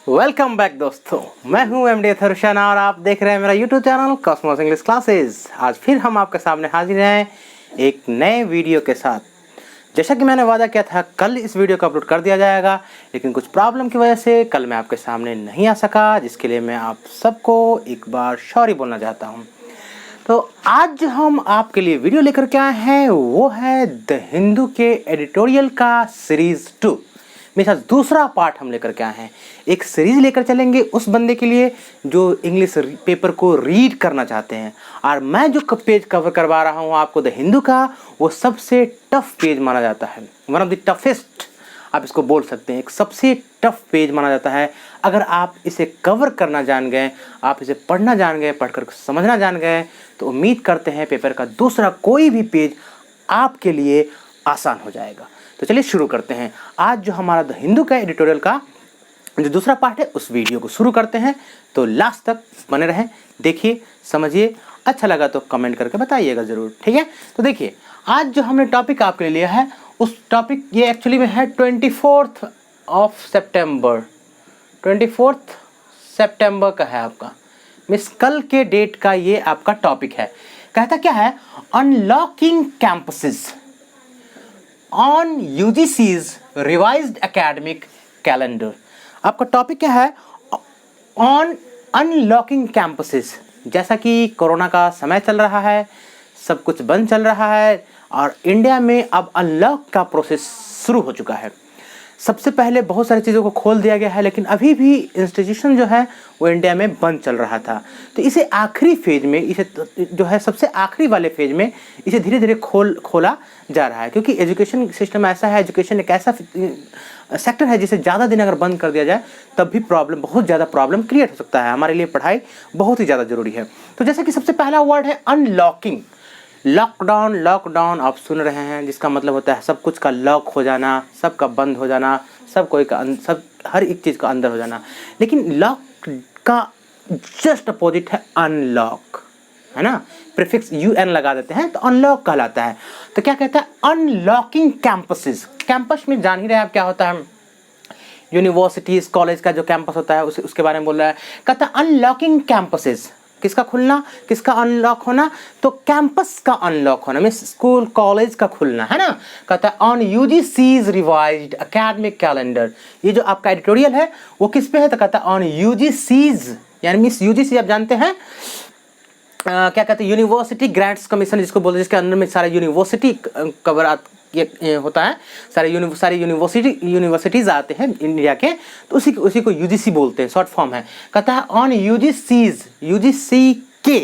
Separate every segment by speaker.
Speaker 1: Welcome back दोस्तों, मैं हूं एमडी अथर्वशर्मा और आप देख रहे हैं मेरा YouTube channel Cosmos English classes. आज फिर हम आपके सामने हाजिर हैं एक नए वीडियो के साथ। जैसा कि मैंने वादा किया था कल इस वीडियो को अपलोड कर दिया जाएगा, लेकिन कुछ प्रॉब्लम की वजह से कल मैं आपके सामने नहीं आ सका, जिसके लिए मैं आप सबको एक बार सॉरी बोलना चाहता हूँ। तो आज हम आपके लिए वीडियो लेकर के आए हैं, वो है द हिंदू के एडिटोरियल का सीरीज़ 2। मेरे साथ दूसरा पार्ट हम लेकर के आए हैं। एक सीरीज लेकर चलेंगे उस बंदे के लिए जो इंग्लिश पेपर को रीड करना चाहते हैं, और मैं जो पेज कवर करवा रहा हूँ आपको द हिंदू का, वो सबसे टफ पेज माना जाता है। वन ऑफ द टफेस्ट आप इसको बोल सकते हैं, एक सबसे टफ पेज माना जाता है। अगर आप इसे कवर करना जान गए, आप इसे पढ़ना जान गए, पढ़कर समझना जान गए, तो उम्मीद करते हैं पेपर का दूसरा कोई भी पेज आपके लिए आसान हो जाएगा। तो चलिए शुरू करते हैं। आज जो हमारा द हिंदू का एडिटोरियल का जो दूसरा पार्ट है, उस वीडियो को शुरू करते हैं। तो लास्ट तक बने रहें, देखिए, समझिए। अच्छा लगा तो कमेंट करके बताइएगा ज़रूर, ठीक है। तो देखिए, आज जो हमने टॉपिक आपके लिए लिया है, उस टॉपिक ये एक्चुअली में है 24 सितंबर। 24 सितंबर का है आपका, मिस कल के डेट का ये आपका टॉपिक है। कहता क्या है? Unlocking campuses on UGC's revised academic calendar. आपका टॉपिक क्या है? On unlocking campuses. जैसा कि कोरोना का समय चल रहा है, सब कुछ बंद चल रहा है, और इंडिया में अब अनलॉक का प्रोसेस शुरू हो चुका है। सबसे पहले बहुत सारी चीज़ों को खोल दिया गया है, लेकिन अभी भी इंस्टीट्यूशन जो है वो इंडिया में बंद चल रहा था। तो इसे आखिरी फेज में, इसे जो है सबसे आखिरी वाले फेज में इसे धीरे धीरे खोला जा रहा है, क्योंकि एजुकेशन सिस्टम ऐसा है, एजुकेशन एक ऐसा सेक्टर है जिसे ज़्यादा दिन अगर बंद कर दिया जाए तब भी बहुत ज़्यादा प्रॉब्लम क्रिएट हो सकता है। हमारे लिए पढ़ाई बहुत ही ज़्यादा ज़रूरी है। तो जैसे कि सबसे पहला वर्ड है अनलॉकिंग। लॉकडाउन, लॉकडाउन आप सुन रहे हैं, जिसका मतलब होता है सब कुछ का लॉक हो जाना, सबका बंद हो जाना, सब हर एक चीज़ का अंदर हो जाना। लेकिन लॉक का जस्ट अपोजिट है अनलॉक, है ना। प्रीफिक्स UN लगा देते हैं तो अनलॉक कहलाता है। तो क्या कहता है? Unlocking campuses. कैंपस में जान ही रहे हैं आप क्या होता है। यूनिवर्सिटीज, कॉलेज का जो कैंपस होता है उसके बारे में बोल रहा है। कहता है अनलॉकिंग कैंपसेस। किसका खुलना, किसका अनलॉक होना? तो कैंपस का अनलॉक होना, मीन्स स्कूल कॉलेज का खुलना, है ना। कहता है on UGC's revised academic calendar. ये जो आपका एडिटोरियल है वो किस पे है? तो कहता है ऑन UGC's, यानी मीन्स UGC आप जानते हैं क्या कहते हैं? यूनिवर्सिटी ग्रांट्स कमीशन जिसको बोलते हैं, जिसके अंदर में सारा यूनिवर्सिटी कवर ये होता है, सारी यूनिवर्सिटीज़ आते हैं इंडिया के, तो उसी को UGC बोलते हैं, शॉर्ट फॉर्म है। कहता है ऑन UGC के,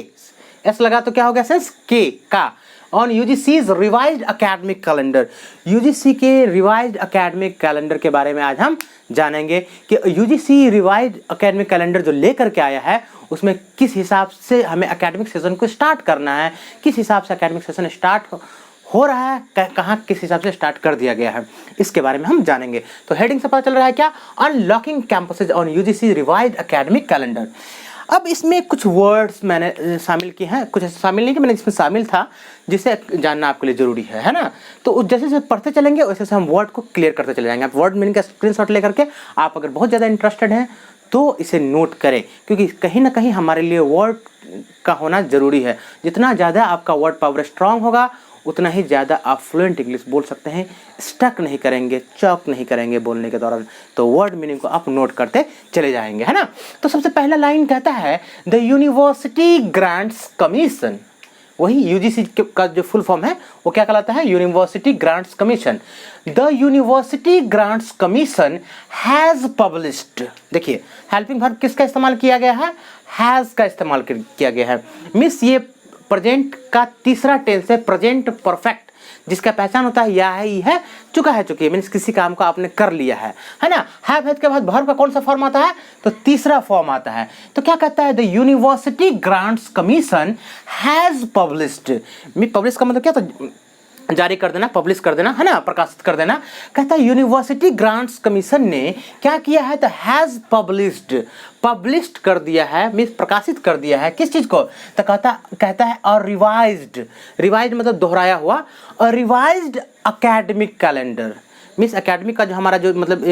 Speaker 1: एस लगा तो क्या हो गया सेंस? के का। On UGC's revised academic calendar. UGC के रिवाइज्ड एकेडमिक कैलेंडर के बारे में आज हम जानेंगे कि UGC रिवाइज्ड एकेडमिक कैलेंडर जो लेकर के आया है उसमें किस हिसाब से हमें एकेडमिक सेशन को स्टार्ट करना है, किस हिसाब से एकेडमिक सेशन स्टार्ट हो रहा है, कहाँ किस हिसाब से स्टार्ट कर दिया गया है, इसके बारे में हम जानेंगे। तो हेडिंग से पता चल रहा है क्या? Unlocking campuses on UGC revised academic calendar. अब इसमें कुछ वर्ड्स मैंने शामिल किए हैं, कुछ शामिल नहीं कि मैंने इसमें शामिल था, जिसे जानना आपके लिए ज़रूरी है ना। तो जैसे जैसे पढ़ते चलेंगे वैसे से हम वर्ड को क्लियर करते चले जाएंगे। आप वर्ड मीनिंग का स्क्रीनशॉट लेकर के, आप अगर बहुत ज़्यादा इंटरेस्टेड हैं तो इसे नोट करें, क्योंकि कहीं ना कहीं हमारे लिए वर्ड का होना ज़रूरी है। जितना ज़्यादा आपका वर्ड पावर स्ट्रांग होगा, उतना ही ज़्यादा आप फ्लुएंट इंग्लिश बोल सकते हैं, स्टक नहीं करेंगे, चौक नहीं करेंगे बोलने के दौरान। तो वर्ड मीनिंग को आप नोट करते चले जाएंगे, है ना। तो सबसे पहला लाइन कहता है द यूनिवर्सिटी ग्रांट्स कमीशन। वही UGC का जो फुल फॉर्म है वो क्या कहलाता है? University grants commission. The university grants commission has published. देखिए, हेल्पिंग वर्ब किसका इस्तेमाल किया गया है? हैज़ का इस्तेमाल किया गया है। मिस ये प्रेजेंट का तीसरा टेंस है, प्रेजेंट परफेक्ट, जिसका पहचान होता है या है, ही है, चुका है, चुकी है, मीन्स किसी काम को आपने कर लिया है ना। हैव के बाद वर्ब का कौन सा फॉर्म आता है? तो तीसरा फॉर्म आता है। तो क्या कहता है? The university grants commission has published. Publish का मतलब क्या? तो जारी कर देना, पब्लिश कर देना, है ना, प्रकाशित कर देना। कहता है यूनिवर्सिटी ग्रांट्स कमीशन ने क्या किया है? तो हैज पब्लिश्ड कर दिया है, मीन्स प्रकाशित कर दिया है। किस चीज को? तो कहता है और रिवाइज्ड मतलब दोहराया हुआ, और revised academic calendar, means academic का जो हमारा जो मतलब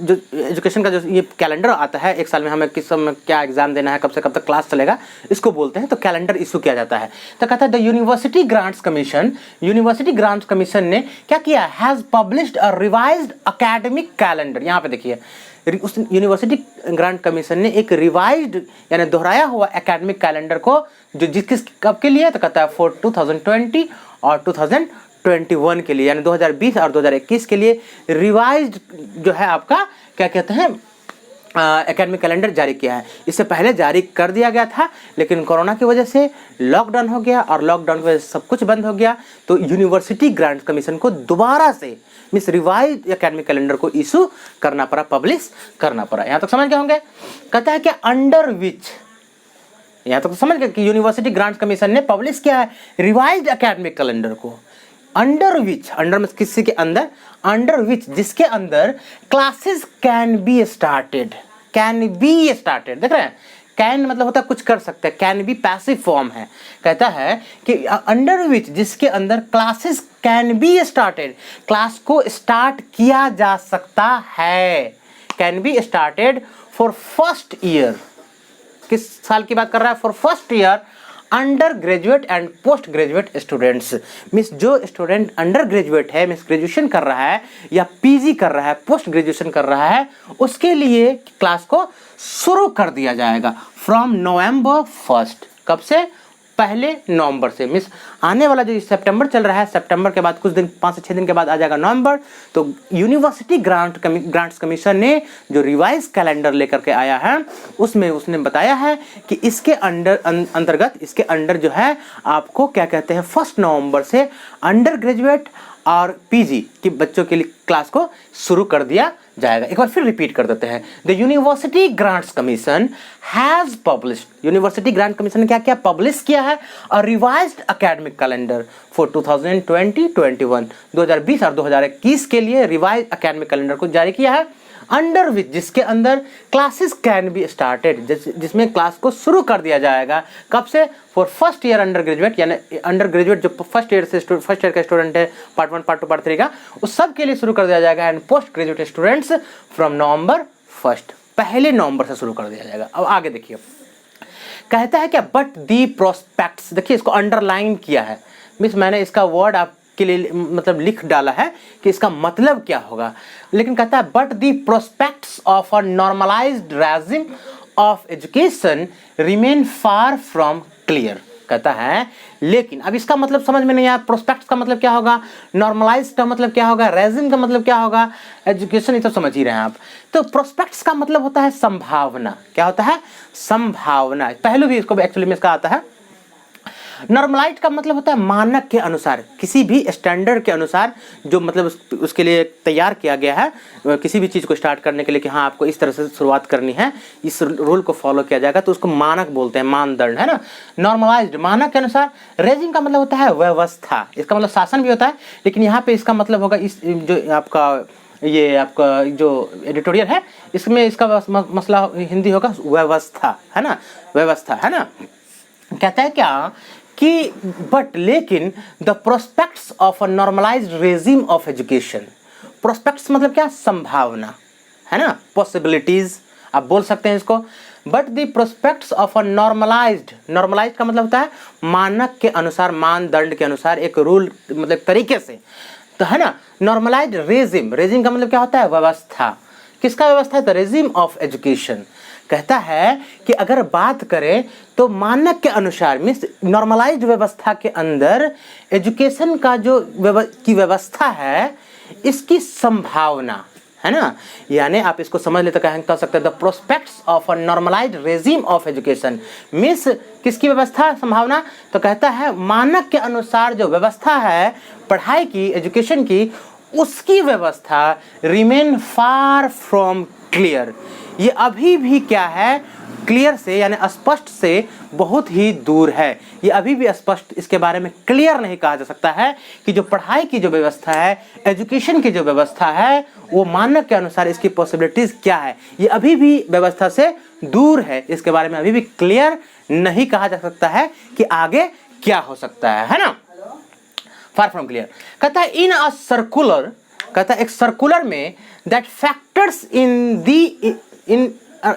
Speaker 1: जो एजुकेशन का जो ये कैलेंडर आता है, एक साल में हमें किस समय क्या एग्जाम देना है, कब से कब तक क्लास चलेगा, इसको बोलते हैं। तो कैलेंडर इशू किया जाता है। तो कहता है द यूनिवर्सिटी ग्रांट्स कमीशन ने क्या किया, has published a revised academic calendar. यहाँ पे देखिए उस यूनिवर्सिटी ग्रांट कमीशन ने एक रिवाइज्ड यानी दोहराया हुआ एकेडमिक कैलेंडर को जो जिस कब के लिए, तो कहता है फॉर 2020 और 2021 के लिए, यानी 2020 और 2021 के लिए रिवाइज्ड जो है आपका क्या कहते हैं एकेडमिक कैलेंडर जारी किया है। इससे पहले जारी कर दिया गया था, लेकिन कोरोना की वजह से लॉकडाउन हो गया और लॉकडाउन की वजह से सब कुछ बंद हो गया। तो यूनिवर्सिटी ग्रांट कमीशन को दोबारा से मीन्स रिवाइज एकेडमिक कैलेंडर को इशू करना पड़ा, पब्लिश करना पड़ा। यहाँ तक समझ गए होंगे। कहता है कि अंडर विच, यहाँ तक समझ गए कि यूनिवर्सिटी ग्रांट कमीशन ने पब्लिश किया है रिवाइज्ड एकेडमिक कैलेंडर को। अंडर विच, अंडर में किसी के अंदर, अंडर विच जिसके अंदर classes can be started, can be started, देख रहे हैं, कैन मतलब होता है कुछ कर सकते हैं, कैन बी पैसिव फॉर्म है। कहता है कि अंडर विच जिसके अंदर classes can be started, class को स्टार्ट किया जा सकता है, can be started for first year. किस साल की बात कर रहा है, for first year under graduate and post graduate students. Means जो स्टूडेंट अंडर ग्रेजुएट है, मीन्स ग्रेजुएशन कर रहा है या पीजी कर रहा है, पोस्ट ग्रेजुएशन कर रहा है, उसके लिए क्लास को शुरू कर दिया जाएगा फ्रॉम नवंबर 1। कब से, पहले नवंबर से। मीन्स आने वाला जो सितंबर चल रहा है, सितंबर के बाद कुछ दिन 5 से 6 दिन के बाद आ जाएगा नवंबर। तो यूनिवर्सिटी ग्रांट्स कमीशन ने जो रिवाइज कैलेंडर लेकर के आया है, उसमें उसने बताया है कि इसके अंतर्गत इसके अंडर जो है आपको क्या कहते हैं, 1 नवंबर से अंडर ग्रेजुएट और पीजी के बच्चों के लिए क्लास को शुरू कर दिया जाएगा। एक बार फिर रिपीट कर देते हैं। The university grants commission has published, university grant commission ने क्या किया, पब्लिश किया है और रिवाइज्ड एकेडमिक कैलेंडर फॉर 2020-21, 2020 और 2021 के लिए रिवाइज एकेडमिक कैलेंडर को जारी किया है। अंडर विच जिसके अंदर क्लासेस कैन बी स्टार्टेड, जिसमें क्लास को शुरू कर दिया जाएगा। कब से, for first year under graduate, यानी अंडर ग्रेजुएट जो फर्स्ट ईयर का स्टूडेंट है, पार्ट 1 पार्ट 2 पार्ट 3 का, उस सब के लिए शुरू कर दिया जाएगा। And post graduate students from November 1, पहले नवंबर से शुरू कर दिया जाएगा। अब आगे देखिए, कहता है क्या, बट दी प्रोस्पेक्ट्स, देखिए इसको अंडरलाइन किया है, मीन्स मैंने इसका वर्ड आप के लिए मतलब लिख डाला है कि इसका मतलब क्या होगा। लेकिन कहता है but the prospects of a normalised regime of education remain far from clear. कहता है लेकिन, अब इसका मतलब समझ में नहीं आया, प्रोस्पेक्ट्स का मतलब क्या होगा, नॉर्मलाइज्ड का मतलब क्या होगा, रेजिम का मतलब क्या होगा, एजुकेशन ये तो समझ ही रहे हैं आप। तो प्रोस्पेक्ट्स का मतलब होता है संभावना। क्या होता है, संभावना। पहलू भी इसको एक्चुअली में इसका आता है। नॉर्मलाइज्ड का मतलब होता है मानक के अनुसार, किसी भी स्टैंडर्ड के अनुसार जो मतलब उसके लिए तैयार किया गया है, किसी भी चीज़ को स्टार्ट करने के लिए कि हाँ आपको इस तरह से शुरुआत करनी है, इस रूल को फॉलो किया जाएगा, तो उसको मानक बोलते हैं, मानदंड, है ना। नॉर्मलाइज्ड मानक के अनुसार। रेजिम का मतलब होता है व्यवस्था, इसका मतलब शासन भी होता है, लेकिन यहाँ पे इसका मतलब होगा इस जो आपका ये आपका जो एडिटोरियल है, इसमें इसका मसला हिंदी होगा व्यवस्था, है ना, व्यवस्था, है ना। कहता है क्या कि बट लेकिन the prospects of a normalised regime of education, prospects मतलब क्या, संभावना, है ना, पॉसिबिलिटीज आप बोल सकते हैं इसको। But the prospects of a normalized, normalized का मतलब होता है मानक के अनुसार, मानदंड के अनुसार, एक रूल मतलब तरीके से, तो है ना। नॉर्मलाइज्ड रेजिम, रेजिम का मतलब क्या होता है, व्यवस्था। किसका व्यवस्था है, द रेजिम ऑफ एजुकेशन। कहता है कि अगर बात करें तो मानक के अनुसार, मीन्स नॉर्मलाइज्ड व्यवस्था के अंदर एजुकेशन का जो व्यवस्था है, इसकी संभावना, है ना। यानी आप इसको समझ ले तो कह सकते हैं the prospects of a normalised regime of education, means किसकी व्यवस्था, संभावना। तो कहता है मानक के अनुसार जो व्यवस्था है पढ़ाई की, एजुकेशन की, उसकी व्यवस्था रिमेन फार फ्रॉम क्लियर, ये अभी भी क्या है, क्लियर से यानी स्पष्ट से बहुत ही दूर है। ये अभी भी स्पष्ट इसके बारे में क्लियर नहीं कहा जा सकता है कि जो पढ़ाई की जो व्यवस्था है, एजुकेशन की जो व्यवस्था है, वो मानक के अनुसार इसकी पॉसिबिलिटीज क्या है, ये अभी भी व्यवस्था से दूर है। इसके बारे में अभी भी क्लियर नहीं कहा जा सकता है कि आगे क्या हो सकता है ना, फार फ्रॉम क्लियर। कहता है इन अ सर्कुलर कहता है एक सर्कुलर में that factors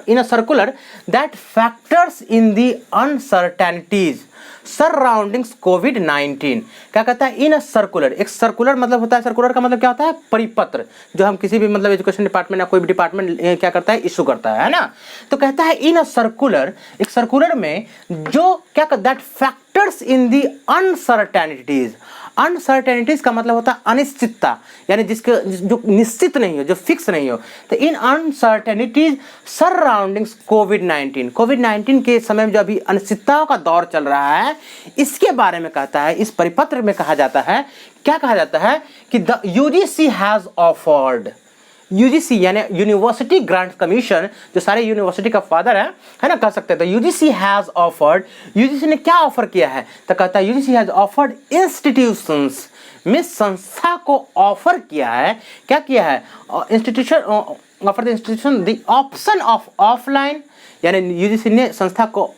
Speaker 1: in a circular that factors in the uncertainties surrounding COVID-19। क्या कहता है इन सर्कुलर, एक सर्कुलर मतलब होता है, सर्कुलर का मतलब क्या होता है, परिपत्र, जो हम किसी भी मतलब एजुकेशन डिपार्टमेंट या कोई भी डिपार्टमेंट क्या करता है, इशू करता है ना। तो कहता है इन अ सर्कुलर, एक सर्कुलर में जो क्या कहता है that factors in the uncertainties. Uncertainties का मतलब होता है अनिश्चितता, यानी जिसके जो निश्चित नहीं हो, जो फिक्स नहीं हो। तो इन अनसर्टेनिटीज सराउंडिंग्स कोविड-19, कोविड-19 के समय में जो अभी अनिश्चितताओं का दौर चल रहा है, इसके बारे में कहता है, इस परिपत्र में कहा जाता है, क्या कहा जाता है कि the UGC has offered, UGC यानी यूनिवर्सिटी ग्रांट्स कमीशन, जो सारे यूनिवर्सिटी का फादर है ना, कह सकते हैं। तो यूजीसी हैज ऑफर्ड, यूजीसी ने क्या ऑफर किया है, तो कहता है यूजीसी हैज ऑफर्ड इंस्टीट्यूशंस, में संस्था को ऑफर किया है, क्या किया है, institution offer the institution the option of offline, यानी यूजीसी ने संस्था को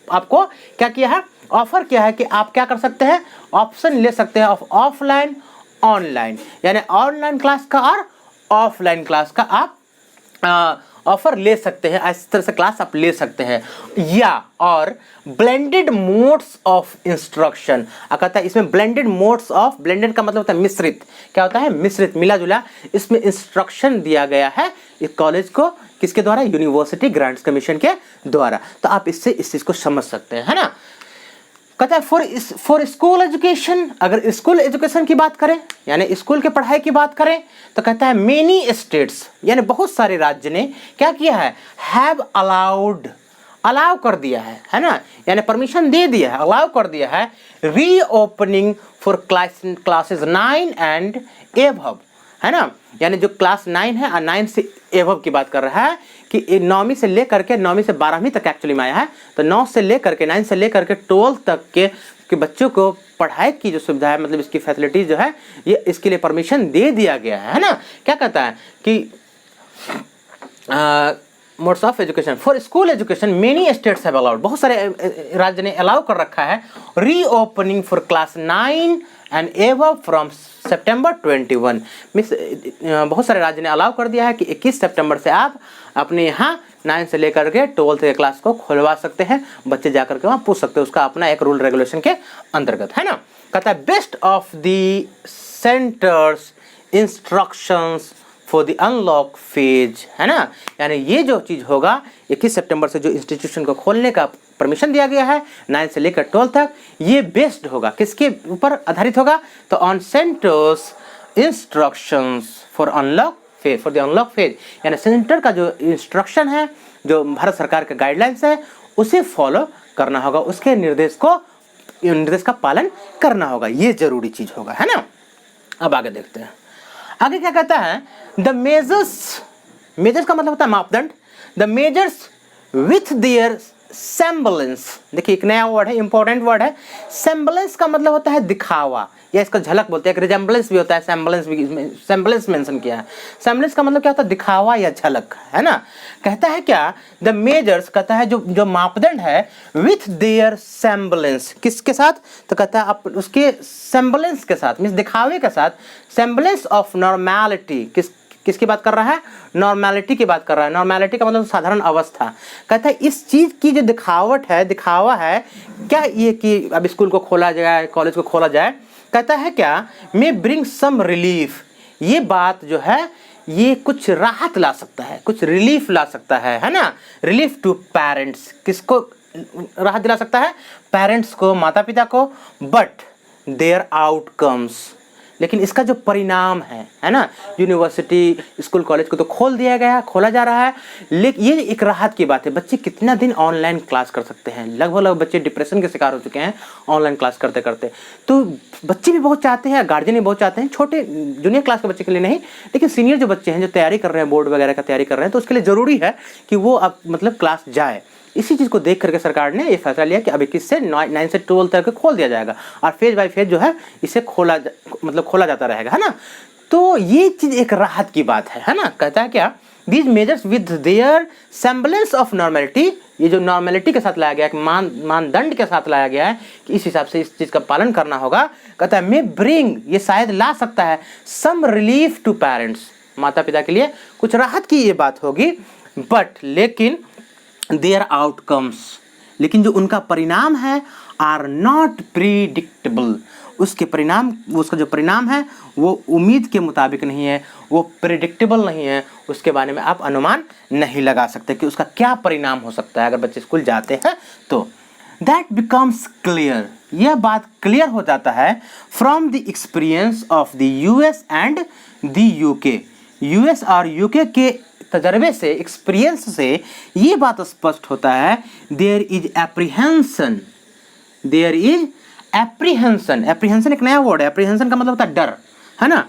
Speaker 1: आपको क्या किया है, ऑफर किया है कि आप क्या कर सकते हैं, ऑप्शन ले सकते हैं ऑफ ऑफलाइन ऑनलाइन, यानी ऑनलाइन क्लास का और ऑफलाइन क्लास का आप ऑफर ले सकते हैं, इस तरह से क्लास आप ले सकते हैं। या और ब्लेंडेड मोड्स ऑफ इंस्ट्रक्शन, कहता है इसमें ब्लेंडेड मोड्स ऑफ, ब्लेंडेड का मतलब होता है मिश्रित, क्या होता है, मिश्रित, मिला जुला, इसमें इंस्ट्रक्शन दिया गया है इस कॉलेज को, किसके द्वारा, यूनिवर्सिटी ग्रांट्स कमीशन के द्वारा। तो आप इससे इस चीज को समझ सकते हैं, है ना। कहता है फॉर स्कूल एजुकेशन, अगर स्कूल एजुकेशन की बात करें, यानी स्कूल के पढ़ाई की बात करें, तो कहता है मेनी स्टेट्स, यानी बहुत सारे राज्य ने क्या किया है, हैव अलाउड, अलाउ कर दिया है ना, यानी परमिशन दे दिया है, अलाउ कर दिया है, reopening for classes 9 and above, है ना, यानी जो क्लास 9 है और 9 से एबव की बात कर रहा है, कि 9वीं से लेकर के 9वीं से 12वीं तक एक्चुअली में आया है, तो 9 से लेकर के 9 से लेकर के 12 तक के बच्चों को पढ़ाई की जो सुविधा है, मतलब इसकी फैसिलिटीज जो है, ये इसके लिए परमिशन दे दिया गया है ना। क्या कहता है कि modes of education for school education many states have allowed, बहुत सारे राज्य ने अलाउ कर रखा है, reopening for class 9 and above from September 21, means बहुत सारे राज्य ने अलाउ कर दिया है कि 21 सितंबर से आप अपने यहाँ 9 से लेकर के 12th के क्लास को खुलवा सकते हैं, बच्चे जाकर के वहाँ पूछ सकते हैं, उसका अपना एक रूल रेगुलेशन के अंतर्गत, है ना। कहता है best of the centres instructions for the unlock phase, है ना, यानी ये जो चीज़ होगा 21 सितंबर से जो इंस्टीट्यूशन को खोलने का परमिशन दिया गया है 9 से लेकर 12 तक, ये बेस्ड होगा, किसके ऊपर आधारित होगा, तो on centres instructions for unlock phase, for the unlock phase, यानी सेंटर का जो इंस्ट्रक्शन है, जो भारत सरकार के गाइडलाइंस है, उसे फॉलो करना होगा, उसके निर्देश का पालन करना होगा, ये जरूरी चीज होगा, है ना। अब आगे देखते हैं, आगे क्या कहता है, द मेजर्स का मतलब होता है मापदंड, the measures with their semblance, देखिए एक नया वर्ड है, इंपॉर्टेंट वर्ड है, सेम्बलेंस का मतलब होता है दिखावा, या इसका झलक बोलते हैं, एक रिजेम्बलेंस भी होता है, सेम्बलेंस मेंशन किया है, सेम्बलेंस का मतलब क्या होता है, दिखावा या झलक, है ना। कहता है क्या, द मेजर्स, कहता है जो मापदंड है, विथ देयर सेम्बलेंस, किसके साथ, तो कहता है आप उसके सेम्बलेंस के साथ, मीन्स दिखावे के साथ, सेम्बलेंस ऑफ नॉर्मैलिटी, किसकी बात कर रहा है, नॉर्मैलिटी की बात कर रहा है, नॉर्मैलिटी का मतलब साधारण अवस्था। कहता है इस चीज की जो दिखावा है क्या, ये कि अब स्कूल को खोला जाए, कॉलेज को खोला जाए, कहता है क्या, मे ब्रिंग सम रिलीफ, ये बात जो है ये कुछ राहत ला सकता है, कुछ रिलीफ ला सकता है ना, रिलीफ टू पेरेंट्स, किसको राहत दिला सकता है, पेरेंट्स को, माता पिता को, बट देयर आउटकम्स, लेकिन इसका जो परिणाम है ना, यूनिवर्सिटी स्कूल कॉलेज को तो खोल दिया गया, खोला जा रहा है, लेकिन ये एक राहत की बात है, बच्चे कितना दिन ऑनलाइन क्लास कर सकते हैं, लगभग बच्चे डिप्रेशन के शिकार हो चुके हैं ऑनलाइन क्लास करते करते, तो बच्चे भी बहुत चाहते हैं, गार्जियन भी बहुत चाहते हैं, छोटे जूनियर क्लास के बच्चे के लिए नहीं, लेकिन सीनियर जो बच्चे हैं, जो तैयारी कर रहे हैं, बोर्ड वगैरह का तैयारी कर रहे हैं, तो उसके लिए ज़रूरी है कि वो अब मतलब क्लास जाए। इसी चीज़ को देख करके सरकार ने ये फैसला लिया कि अब 21 से 9 से 12 तक खोल दिया जाएगा, और फेज बाय फेज जो है इसे खोला जाता रहेगा, है ना। तो ये चीज एक राहत की बात है ना। कहता है क्या, these measures with their semblance of normality, ये जो नॉर्मेलिटी के साथ लाया गया है, मानदंड के साथ लाया गया है कि इस हिसाब से इस चीज का पालन करना होगा। कहता है मे ब्रिंग, ये शायद ला सकता है सम रिलीफ टू पेरेंट्स, माता पिता के लिए कुछ राहत की ये बात होगी। बट लेकिन देयर आउटकम्स, लेकिन जो उनका परिणाम है, आर नॉट प्रिडिक्टेबल, उसके परिणाम, उसका जो परिणाम है वो उम्मीद के मुताबिक नहीं है, वो प्रिडिक्टेबल नहीं है, उसके बारे में आप अनुमान नहीं लगा सकते कि उसका क्या परिणाम हो सकता है अगर बच्चे स्कूल जाते हैं तो। दैट बिकम्स क्लियर, यह बात क्लियर हो जाता है from the experience of the US and the UK, US और यूके के तजर्बे से, एक्सपीरियंस से ये बात स्पष्ट होता है, there is apprehension, there is apprehension, apprehension एक नया वर्ड है, एप्रीहेंशन का मतलब होता है डर, है ना,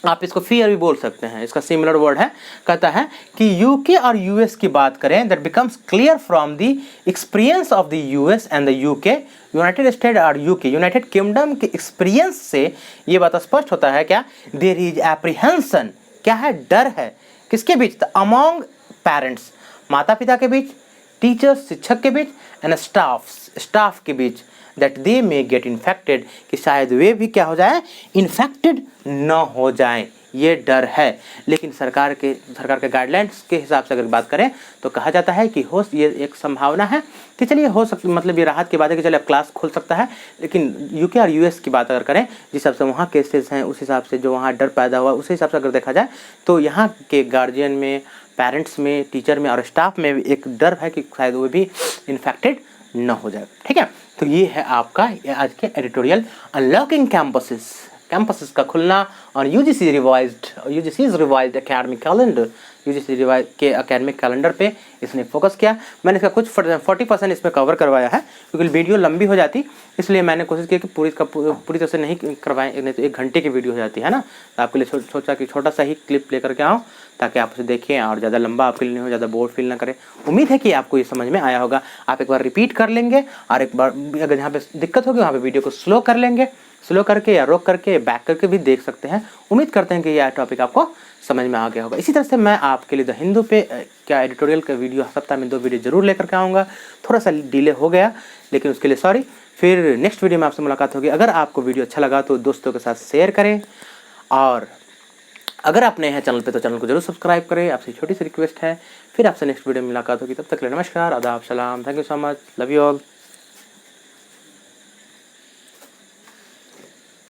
Speaker 1: आप इसको फियर भी बोल सकते हैं, इसका सिमिलर वर्ड है। कहता है कि यूके और यूएस की बात करें, that becomes clear from the experience of the US and the UK, United state और यूके, यूनाइटेड किंगडम के एक्सपीरियंस से ये बात स्पष्ट होता है क्या, देयर इज एप्रीहेंशन, क्या है, डर है, किसके बीच, अमॉन्ग पेरेंट्स, माता पिता के बीच, टीचर्स शिक्षक के बीच, एंड स्टाफ के बीच, that they may get infected, कि शायद वे भी क्या हो जाए, इन्फेक्टेड न हो जाएं, ये डर है। लेकिन सरकार के गाइडलाइंस के हिसाब से अगर बात करें तो कहा जाता है कि हो, ये एक संभावना है कि चलिए हो सकती, मतलब ये राहत की बात है कि चलिए अब क्लास खुल सकता है। लेकिन यूके और यूएस की बात अगर करें, जिस हिसाब से वहाँ केसेस हैं, उस हिसाब से जो वहाँ डर पैदा हुआ, उस हिसाब से अगर देखा जाए तो यहाँ के गार्जियन में, पेरेंट्स में, टीचर में और स्टाफ में एक डर है कि शायद वो भी इन्फेक्टेड न हो जाए। ठीक है, तो ये है आपका आज के एडिटोरियल अनलॉकिंग कैंपसेस का खुलना और UGC revised academic calendar, UGC revise के एकेडमिक कैलेंडर पे इसने फोकस किया। मैंने इसका कुछ 40% इसमें कवर करवाया है, क्योंकि वीडियो लंबी हो जाती, इसलिए मैंने कोशिश की कि पूरी तरह से नहीं करवाएं, नहीं तो 1 घंटे की वीडियो हो जाती है ना। तो आपके लिए सोचा कि छोटा सा ही क्लिप लेकर के आऊँ ताकि आप उसे देखें और ज़्यादा लंबा आपके लिए नहीं हो, ज़्यादा बोर फील ना करें। उम्मीद है कि आपको ये समझ में आया होगा। आप एक बार रिपीट कर लेंगे और एक बार अगर जहाँ पे दिक्कत होगी वहाँ पे वीडियो को स्लो कर लेंगे, स्लो करके या रोक करके बैक करके भी देख सकते हैं। उम्मीद करते हैं कि यह टॉपिक आपको समझ में आ गया होगा। इसी तरह से मैं आपके लिए द हिंदू पे क्या एडिटोरियल का वीडियो सप्ताह में 2 वीडियो जरूर लेकर के आऊँगा। थोड़ा सा डिले हो गया लेकिन उसके लिए सॉरी। फिर नेक्स्ट वीडियो में आपसे मुलाकात होगी। अगर आपको वीडियो अच्छा लगा तो दोस्तों के साथ शेयर करें, और अगर आप नए हैं चैनल पे तो चैनल को जरूर सब्सक्राइब करें। आपसे छोटी सी रिक्वेस्ट है। फिर आपसे नेक्स्ट वीडियो में मुलाकात होगी। तब तक के लिए नमस्कार, आदाब, सलाम, thank you so much, love you all.